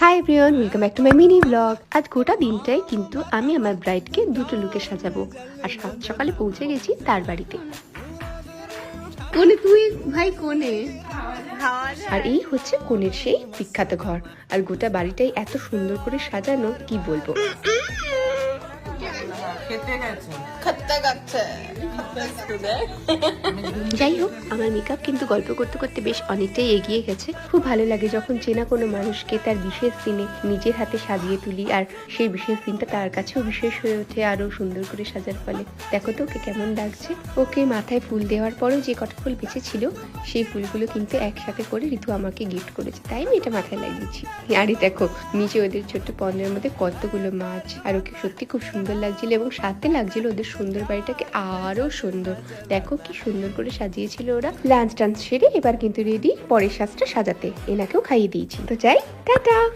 Hi everyone, welcome back to my mini blog. আজ গোটা দিনটাই কিন্তু আমি আমার ব্রাইডকে দুটো লুকে সাজাবো, আর সাত সকালে পৌঁছে গেছি তার বাড়িতে। কোনে তুই ভাই কোনে? আর এই হচ্ছে কোণের সেই বিখ্যাত ঘর, আর গোটা বাড়িটাই এত সুন্দর করে সাজানো, কি বলবো। যাই হোক, আমার মেকআপ কিন্তু গল্প করতে করতে বেশ অনেকটাই এগিয়ে গেছে। খুব ভালো লাগে যখন চেনা কোনো মানুষকে তার বিশেষ দিনে নিজের হাতে সাজিয়ে তুলি, আর সেই বিশেষ দিনটা তার কাছেও বিশেষ হয়ে ওঠে আরো সুন্দর করে সাজার ফলে। দেখো তো ওকে কেমন লাগছে। ওকে মাথায় ফুল দেওয়ার পরেও যে কটা ফুল বেঁচে ছিল, সেই ফুলগুলো কিন্তু একসাথে করে ঋতু আমাকে গিফট করেছে, তাই আমি এটা মাথায় লাগিয়েছি। আরে দেখো নিচে ওদের ছোট্ট পন্ডের মধ্যে কতগুলো মাছ, আর ওকে সত্যি খুব সুন্দর লাগছিল, এবং সাথে লাগছিল ওদের সুন্দর বাড়িটাকে আরো সুন্দর। দেখো কি সুন্দর করে সাজিয়েছিল ওরা। লাঞ্চ টাঞ্চ সেরে এবার কিন্তু রেডি পরের সাজটা সাজাতে। এনাকেও খাইয়ে দিয়েছি, তো যাই, টাটা।